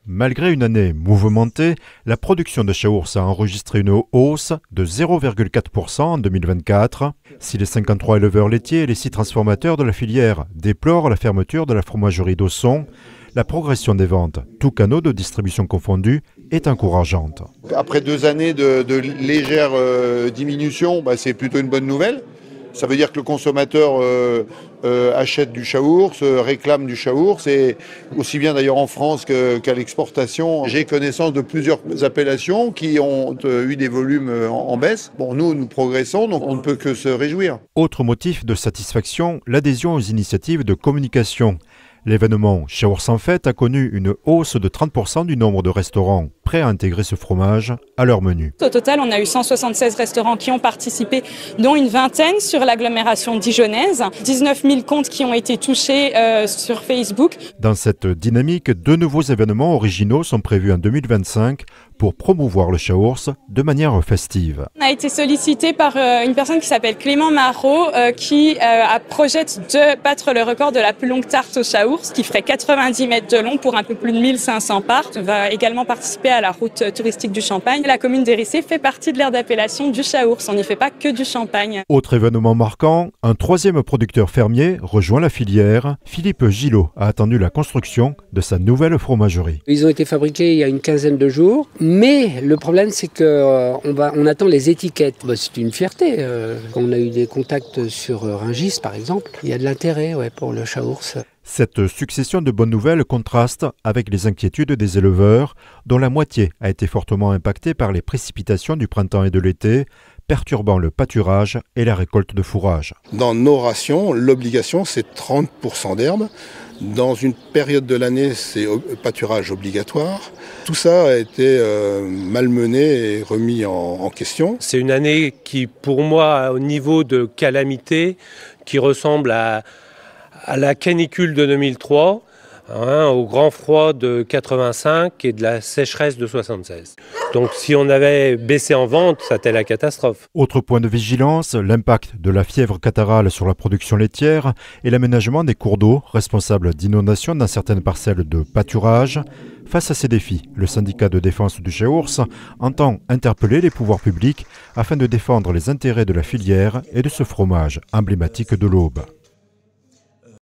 Malgré une année mouvementée, la production de Chaours a enregistré une hausse de 0,4% en 2024. Si les 53 éleveurs laitiers et les 6 transformateurs de la filière déplorent la fermeture de la fromagerie d'Ausson, la progression des ventes, tous canaux de distribution confondus, est encourageante. Après 2 années de légère diminution, c'est plutôt une bonne nouvelle. Ça veut dire que le consommateur achète du Chaours, réclame du Chaours, et aussi bien d'ailleurs en France qu'à l'exportation. J'ai connaissance de plusieurs appellations qui ont eu des volumes en baisse. Bon, nous progressons, donc on ne peut que se réjouir. Autre motif de satisfaction, l'adhésion aux initiatives de communication. L'événement Chaours en fête a connu une hausse de 30% du nombre de restaurants prêts à intégrer ce fromage à leur menu. Au total, on a eu 176 restaurants qui ont participé, dont une vingtaine sur l'agglomération dijonnaise, 19 000 comptes qui ont été touchés sur Facebook. Dans cette dynamique, 2 nouveaux événements originaux sont prévus en 2025 pour promouvoir le Chaours de manière festive. On a été sollicité par une personne qui s'appelle Clément Marot qui projette de battre le record de la plus longue tarte au Chaours, qui ferait 90 mètres de long pour un peu plus de 1500 parts. On va également participer à la route touristique du Champagne. La commune d'Hérissé fait partie de l'aire d'appellation du Chaours. On n'y fait pas que du champagne. Autre événement marquant, un 3e producteur fermier rejoint la filière. Philippe Gillot a attendu la construction de sa nouvelle fromagerie. Ils ont été fabriqués il y a une quinzaine de jours, mais le problème c'est qu'on attend les étiquettes. C'est une fierté. On a eu des contacts sur Rungis par exemple. Il y a de l'intérêt pour le Chaours. Cette succession de bonnes nouvelles contraste avec les inquiétudes des éleveurs, dont la moitié a été fortement impactée par les précipitations du printemps et de l'été, perturbant le pâturage et la récolte de fourrage. Dans nos rations, l'obligation c'est 30% d'herbe. Dans une période de l'année, c'est pâturage obligatoire. Tout ça a été malmené et remis en question. C'est une année qui, pour moi, au niveau de calamité, qui ressemble à la canicule de 2003, au grand froid de 85 et de la sécheresse de 76. Donc si on avait baissé en vente, c'était la catastrophe. Autre point de vigilance, l'impact de la fièvre catarrhale sur la production laitière et l'aménagement des cours d'eau, responsables d'inondations dans certaines parcelles de pâturage. Face à ces défis, le syndicat de défense du Chaours entend interpeller les pouvoirs publics afin de défendre les intérêts de la filière et de ce fromage emblématique de l'Aube.